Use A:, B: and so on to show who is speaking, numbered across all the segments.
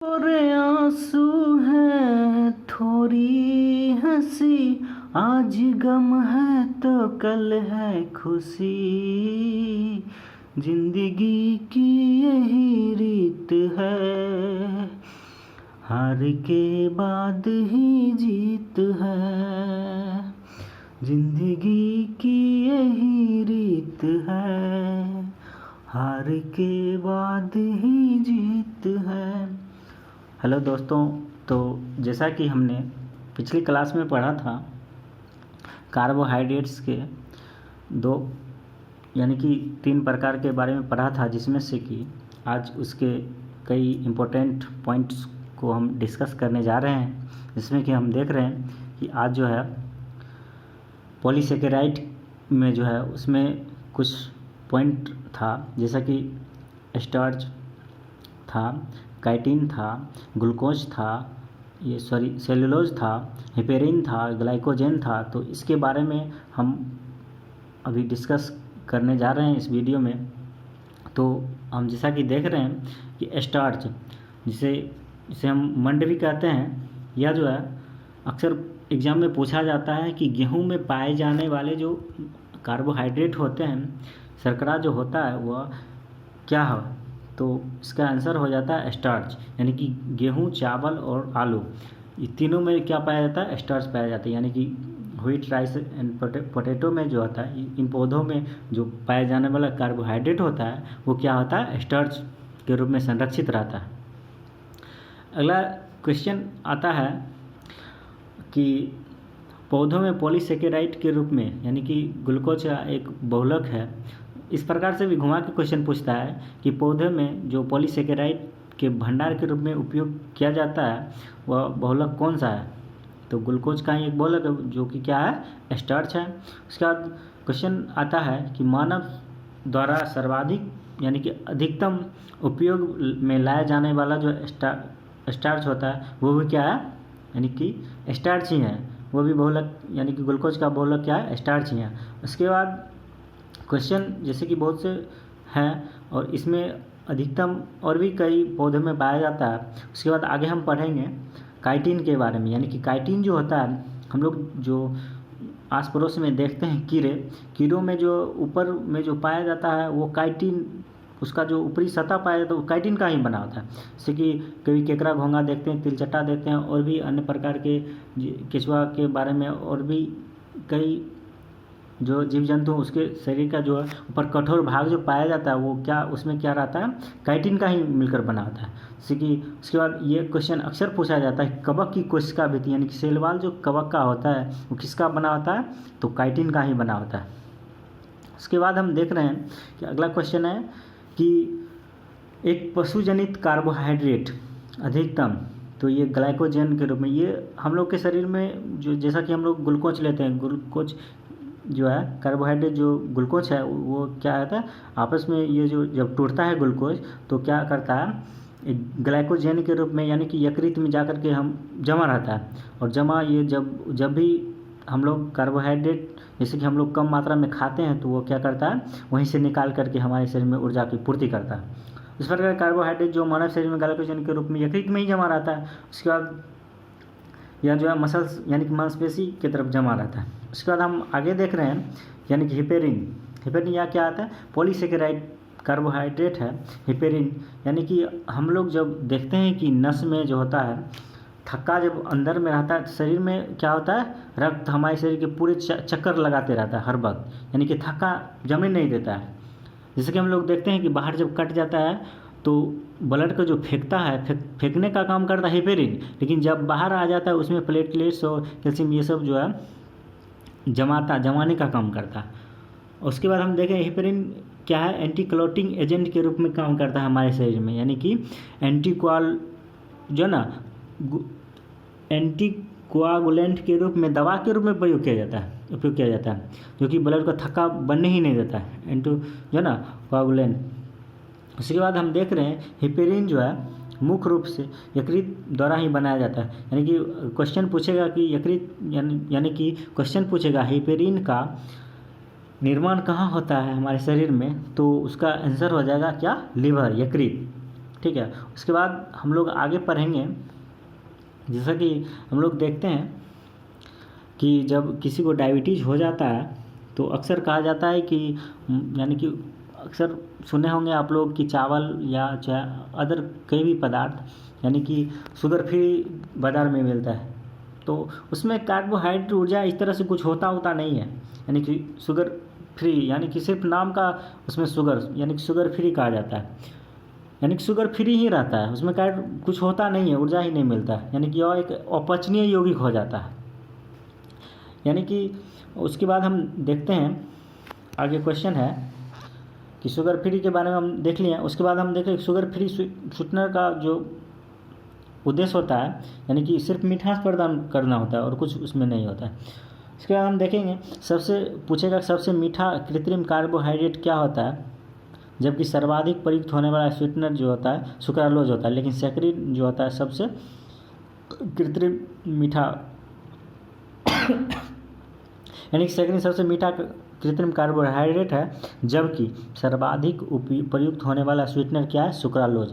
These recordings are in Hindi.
A: थोड़े आंसू हैं थोड़ी हंसी, आज गम है तो कल है खुशी। जिंदगी की यही रीत है, हार के बाद ही जीत है। जिंदगी की यही रीत है, हार के बाद ही जीत है। हेलो दोस्तों, तो जैसा कि हमने पिछली क्लास में पढ़ा था, कार्बोहाइड्रेट्स के दो यानी कि 3 प्रकार के बारे में पढ़ा था, जिसमें से कि आज उसके कई इम्पोर्टेंट पॉइंट्स को हम डिस्कस करने जा रहे हैं। जिसमें कि हम देख रहे हैं कि आज जो है पॉलीसेकेराइड में जो है उसमें कुछ पॉइंट था, जैसा कि स्टार्च था, काइटिन था, ग्लूकोज था, सेलुलोज था, हिपेरिन था, ग्लाइकोजेन था। तो इसके बारे में हम अभी डिस्कस करने जा रहे हैं इस वीडियो में। तो हम जैसा कि देख रहे हैं कि स्टार्च, जिसे हम मंड भी कहते हैं, यह जो है अक्सर एग्ज़ाम में पूछा जाता है कि गेहूं में पाए जाने वाले जो कार्बोहाइड्रेट होते हैं, शर्करा जो होता है वह क्या है। तो इसका आंसर हो जाता है स्टार्च, यानी कि गेहूं, चावल और आलू, ये तीनों में क्या पाया जाता है, स्टार्च पाया जाता है। यानी कि व्हीट, राइस एंड पोटैटो में जो होता है, इन पौधों में जो पाया जाने वाला कार्बोहाइड्रेट होता है वो क्या होता है, स्टार्च के रूप में संरक्षित रहता है। अगला क्वेश्चन आता है कि पौधों में पॉलीसेकेराइड के रूप में, यानी कि ग्लूकोज का एक बहुलक है, इस प्रकार से भी घुमा के क्वेश्चन पूछता है कि पौधे में जो पॉलीसेकेराइड के भंडार के रूप में उपयोग किया जाता है वह बहुलक कौन सा है। तो ग्लूकोज का ही एक बहुलक है जो कि क्या है, स्टार्च है। उसके बाद क्वेश्चन आता है कि मानव द्वारा सर्वाधिक यानी कि अधिकतम उपयोग में लाया जाने वाला जो स्टार्च होता है वो भी क्या है, यानी कि स्टार्च ही है। वो भी बहुलक यानी कि ग्लूकोज का बहुलक क्या है, स्टार्च ही है। उसके बाद क्वेश्चन जैसे कि बहुत से हैं और इसमें अधिकतम और भी कई पौधों में पाया जाता है। उसके बाद आगे हम पढ़ेंगे काइटिन के बारे में, यानी कि काइटिन जो होता है, हम लोग जो आस पड़ोस में देखते हैं कीड़ों में जो ऊपर में जो पाया जाता है वो काइटिन, उसका जो ऊपरी सतह पाया जाता है वो काइटिन का ही बना होता है। जैसे कि कभी केकड़ा घोंगा देखते हैं, तिलचट्टा देखते हैं, और भी अन्य प्रकार के केचुआ के बारे में और भी कई जो जीव जंतु, उसके शरीर का जो है ऊपर कठोर भाग जो पाया जाता है वो क्या, उसमें क्या रहता है, काइटिन का ही मिलकर बना होता है। जैसे कि उसके बाद ये क्वेश्चन अक्सर पूछा जाता है, कवक की कोशिका भित्ति यानी कि सेलवाल जो कवक का होता है वो किसका बना होता है, तो काइटिन का ही बना होता है। उसके बाद हम देख रहे हैं कि अगला क्वेश्चन है कि एक पशुजनित कार्बोहाइड्रेट अधिकतम, तो ये ग्लाइकोजन के रूप में, ये हम लोग के शरीर में जो, जैसा कि हम लोग ग्लूकोज लेते हैं, ग्लूकोज जो है कार्बोहाइड्रेट, जो ग्लूकोज है वो क्या होता है, आपस में ये जो जब टूटता है ग्लूकोज तो क्या करता है, एक ग्लाइकोजन के रूप में यानी कि यकृत में जाकर के हम जमा रहता है। और जमा ये जब भी हम लोग कार्बोहाइड्रेट जैसे कि हम लोग कम मात्रा में खाते हैं तो वो क्या करता है, वहीं से निकाल करके हमारे शरीर में ऊर्जा की पूर्ति करता है। इस प्रकार कार्बोहाइड्रेट जो मानव शरीर में ग्लाइकोजन के रूप में यकृत में ही जमा रहता है। उसके बाद यह जो है मसल्स यानी कि मांसपेशी की तरफ जमा रहता है। उसके बाद हम आगे देख रहे हैं यानी कि हिपेरिन यह क्या आता है, पॉलीसेकेराइड कार्बोहाइड्रेट है हिपेरिन। यानी कि हम लोग जब देखते हैं कि नस में जो होता है थक्का, जब अंदर में रहता है शरीर में क्या होता है, रक्त हमारे शरीर के पूरे चक्कर लगाते रहता है हर वक्त, यानी कि थक्का जमने नहीं देता है। जैसे कि हम लोग देखते हैं कि बाहर जब कट जाता है तो ब्लड को जो फेंकता है, फेंकने का काम करता है हिपेरिन, लेकिन जब बाहर आ जाता है उसमें प्लेटलेट्स और कैल्शियम ये सब जो है जमाने का काम करता है। उसके बाद हम देखें हिपेरिन क्या है, एंटी क्लॉटिंग एजेंट के रूप में काम करता है हमारे शरीर में, यानी कि एंटी कोआगुलेंट के रूप में, दवा के रूप में उपयोग किया जाता है, जो कि ब्लड को थक्का बनने ही नहीं देता है, कोआगुलेंट। उसके बाद हम देख रहे हैं हिपेरिन जो है मुख्य रूप से यकृत द्वारा ही बनाया जाता है। यानी कि क्वेश्चन पूछेगा कि यकृत यानी कि क्वेश्चन पूछेगा हिपेरिन का निर्माण कहाँ होता है हमारे शरीर में, तो उसका आंसर हो जाएगा क्या, लीवर, यकृत। ठीक है। उसके बाद हम लोग आगे पढ़ेंगे, जैसा कि हम लोग देखते हैं कि जब किसी को डायबिटीज़ हो जाता है तो अक्सर कहा जाता है कि यानी कि अक्सर सुने होंगे आप लोग कि चावल या चाहे अदर कई भी पदार्थ यानी कि शुगर फ्री बाज़ार में मिलता है, तो उसमें कार्बोहाइड्रेट ऊर्जा इस तरह से कुछ होता नहीं है, यानी कि शुगर फ्री यानी कि सिर्फ नाम का उसमें शुगर यानी कि शुगर फ्री कहा जाता है, यानी कि शुगर फ्री ही रहता है, उसमें कुछ होता नहीं है, ऊर्जा ही नहीं मिलता है, यानी कि यह एक अपचनीय यौगिक हो जाता है। यानी कि उसके बाद हम देखते हैं आगे क्वेश्चन है कि शुगर फ्री के बारे में हम देख लिए। उसके बाद हम देखें शुगर फ्री स्वीटनर का जो उद्देश्य होता है यानी कि सिर्फ मिठास प्रदान करना होता है और कुछ उसमें नहीं होता है। इसके बाद हम देखेंगे पूछेगा सबसे मीठा कृत्रिम कार्बोहाइड्रेट क्या होता है, जबकि सर्वाधिक प्रयुक्त होने वाला स्वीटनर जो होता है सुक्रालोज होता है, लेकिन सैकरीन जो होता है सबसे कृत्रिम मीठा यानी कि सैकरीन सबसे मीठा कृत्रिम कार्बोहाइड्रेट है, जबकि सर्वाधिक प्रयुक्त होने वाला स्वीटनर क्या है, सुक्रालोज।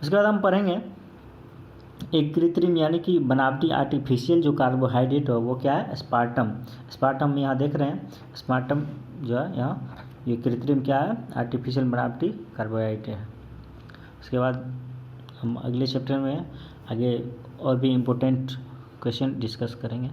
A: उसके बाद हम पढ़ेंगे एक कृत्रिम यानी कि बनावटी आर्टिफिशियल जो कार्बोहाइड्रेट हो वो क्या है, स्पार्टम यहाँ देख रहे हैं, स्पार्टम जो है यहाँ ये कृत्रिम क्या है, आर्टिफिशियल बनावटी कार्बोहाइड्रेट है। उसके बाद हम अगले चैप्टर में आगे और भी इम्पोर्टेंट क्वेश्चन डिस्कस करेंगे।